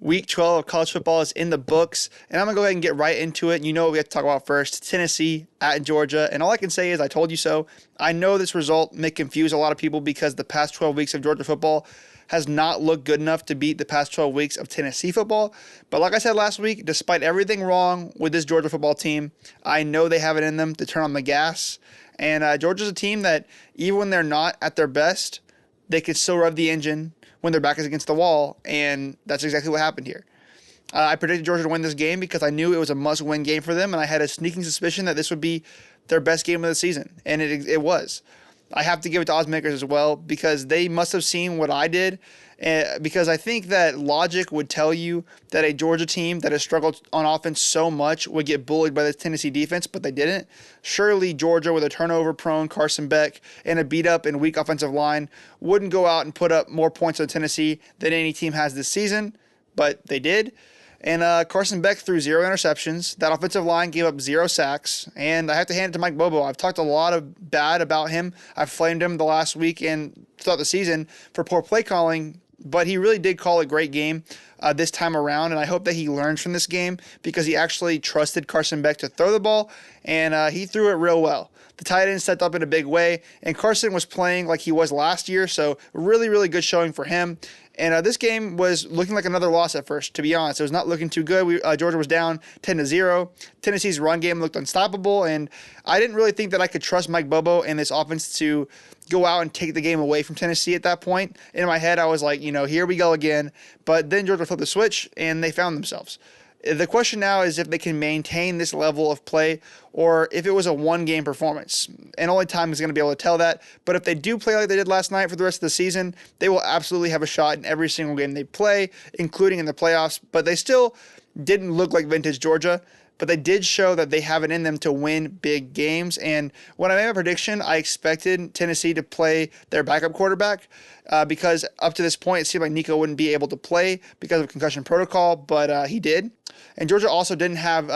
Week 12 of college football is in the books, and I'm going to go ahead and get right into it. You know what we have to talk about first. Tennessee at Georgia, and all I can say is I told you so. I know this result may confuse a lot of people because the past 12 weeks of Georgia football has not looked good enough to beat the past 12 weeks of Tennessee football. But like I said last week, despite everything wrong with this Georgia football team, I know they have it in them to turn on the gas. And Georgia's a team that, even when they're not at their best, they can still rev the engine when their back is against the wall, and that's exactly what happened here. I predicted Georgia to win this game because I knew it was a must-win game for them, and I had a sneaking suspicion that this would be their best game of the season, and it was. I have to give it to oddsmakers as well because they must have seen what I did, because I think that logic would tell you that a Georgia team that has struggled on offense so much would get bullied by the Tennessee defense, but they didn't. Surely Georgia, with a turnover-prone Carson Beck and a beat-up and weak offensive line, wouldn't go out and put up more points on Tennessee than any team has this season, but they did. And Carson Beck threw 0 interceptions. That offensive line gave up 0 sacks. And I have to hand it to Mike Bobo. I've talked a lot of bad about him. I've flamed him the last week and throughout the season for poor play calling. But he really did call a great game this time around. And I hope that he learns from this game because he actually trusted Carson Beck to throw the ball. And he threw it real well. The tight end stepped up in a big way. And Carson was playing like he was last year. So really, really good showing for him. And this game was looking like another loss at first, to be honest. It was not looking too good. Georgia was down 10-0. Tennessee's run game looked unstoppable, and I didn't really think that I could trust Mike Bobo and this offense to go out and take the game away from Tennessee at that point. In my head, I was like, here we go again. But then Georgia flipped the switch, and they found themselves. The question now is if they can maintain this level of play or if it was a one-game performance. And only time is going to be able to tell that. But if they do play like they did last night for the rest of the season, they will absolutely have a shot in every single game they play, including in the playoffs. But they still didn't look like vintage Georgia. But they did show that they have it in them to win big games. And when I made my prediction, I expected Tennessee to play their backup quarterback because up to this point, it seemed like Nico wouldn't be able to play because of concussion protocol, but he did. And Georgia also didn't have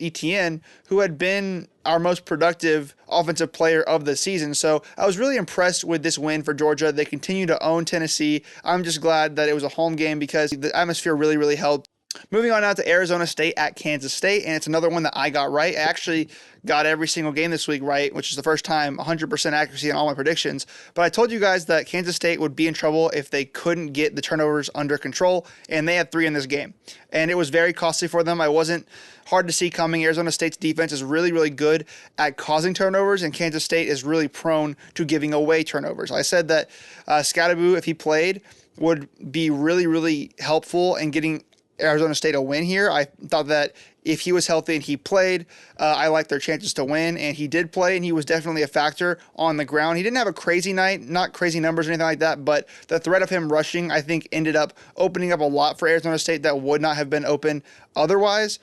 Etienne, who had been our most productive offensive player of the season. So I was really impressed with this win for Georgia. They continue to own Tennessee. I'm just glad that it was a home game because the atmosphere really, really helped. Moving on now to Arizona State at Kansas State, and it's another one that I got right. I actually got every single game this week right, which is the first time 100% accuracy in all my predictions. But I told you guys that Kansas State would be in trouble if they couldn't get the turnovers under control, and they had 3 in this game. And it was very costly for them. I wasn't hard to see coming. Arizona State's defense is really, really good at causing turnovers, and Kansas State is really prone to giving away turnovers. I said that Scadaboo, if he played, would be really, really helpful in getting Arizona State a win here. I thought that if he was healthy and he played, I liked their chances to win, and he did play, and he was definitely a factor on the ground. He didn't have a crazy night, not crazy numbers or anything like that, but the threat of him rushing, I think, ended up opening up a lot for Arizona State that would not have been open otherwise.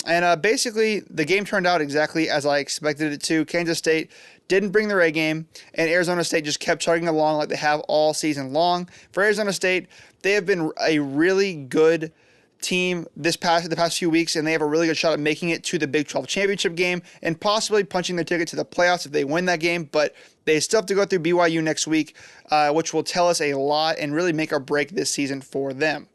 And basically, the game turned out exactly as I expected it to. Kansas State didn't bring their A game, and Arizona State just kept chugging along like they have all season long. For Arizona State, they have been a really good team the past few weeks, and they have a really good shot at making it to the Big 12 championship game and possibly punching their ticket to the playoffs if they win that game. But they still have to go through BYU next week, which will tell us a lot and really make or break this season for them.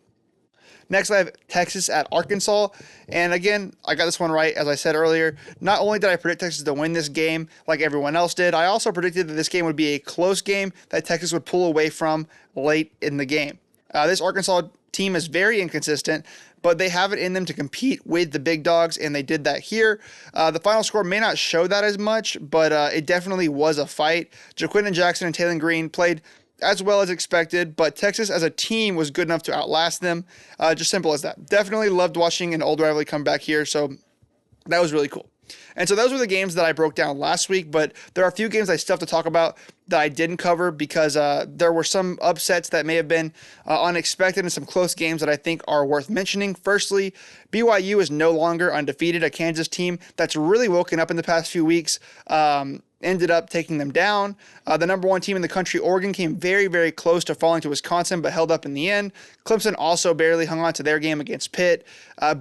Next, I have Texas at Arkansas. And again, I got this one right, as I said earlier. Not only did I predict Texas to win this game like everyone else did, I also predicted that this game would be a close game that Texas would pull away from late in the game. This Arkansas team is very inconsistent, but they have it in them to compete with the big dogs, and they did that here. The final score may not show that as much, but it definitely was a fight. Jaquindon Jackson and Taylor Green played as well as expected, but Texas as a team was good enough to outlast them. Just simple as that. Definitely loved watching an old rivalry come back here, so that was really cool. And so those were the games that I broke down last week, but there are a few games I still have to talk about that I didn't cover because there were some upsets that may have been unexpected and some close games that I think are worth mentioning. Firstly, BYU is no longer undefeated, a Kansas team that's really woken up in the past few weeks. Ended up taking them down. The number 1 team in the country, Oregon, came very, very close to falling to Wisconsin, but held up in the end. Clemson also barely hung on to their game against Pitt.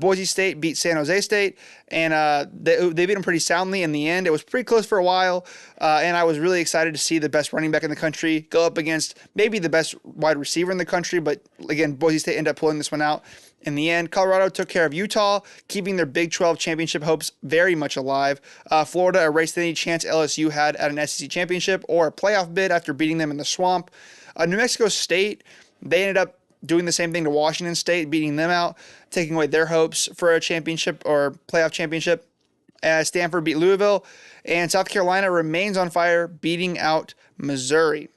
Boise State beat San Jose State, and they beat them pretty soundly in the end. It was pretty close for a while, and I was really excited to see the best running back in the country, go up against maybe the best wide receiver in the country. But again, Boise State ended up pulling this one out in the end. Colorado took care of Utah, keeping their Big 12 championship hopes very much alive. Florida erased any chance LSU had at an SEC championship or a playoff bid after beating them in the swamp. New Mexico State, they ended up doing the same thing to Washington State, beating them out, taking away their hopes for a championship or playoff championship. Stanford beat Louisville, and South Carolina remains on fire, beating out Missouri.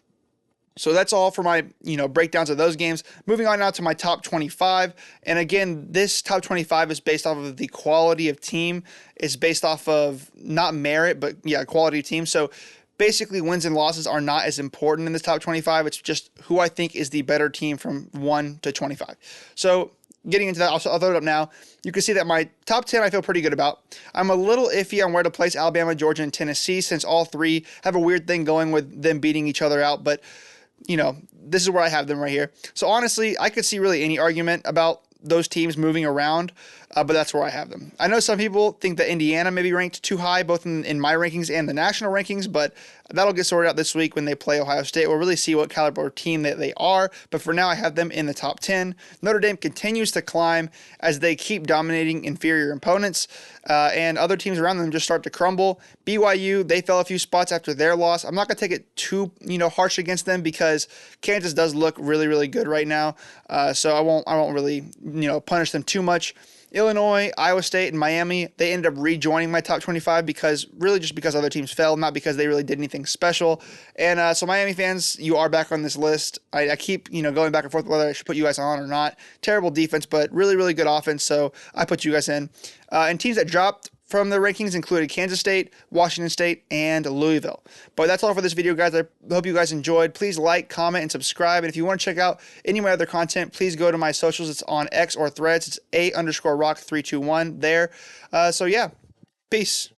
So that's all for my, breakdowns of those games. Moving on now to my top 25. And again, this top 25 is based off of the quality of team. It's based off of not merit, but quality of team. So basically, wins and losses are not as important in this top 25. It's just who I think is the better team from 1 to 25. So getting into that, I'll throw it up now. You can see that my top 10 I feel pretty good about. I'm a little iffy on where to place Alabama, Georgia, and Tennessee, since all three have a weird thing going with them beating each other out. But, this is where I have them right here. So honestly, I could see really any argument about those teams moving around, but that's where I have them. I know some people think that Indiana may be ranked too high, both in my rankings and the national rankings, but that'll get sorted out this week when they play Ohio State. We'll really see what caliber team that they are, but for now I have them in the top 10. Notre Dame continues to climb as they keep dominating inferior opponents, and other teams around them just start to crumble. BYU, they fell a few spots after their loss. I'm not going to take it too harsh against them because Kansas does look really, really good right now, so I won't really punish them too much. Illinois, Iowa State, and Miami, they ended up rejoining my top 25 because other teams fell, not because they really did anything special. And so Miami fans, you are back on this list. I keep, going back and forth whether I should put you guys on or not. Terrible defense, but really, really good offense, so I put you guys in. And teams that dropped from the rankings included Kansas State, Washington State, and Louisville. But that's all for this video, guys. I hope you guys enjoyed. Please like, comment, and subscribe. And if you want to check out any of my other content, please go to my socials. It's on X or Threads. It's _rock321 there. So yeah, peace.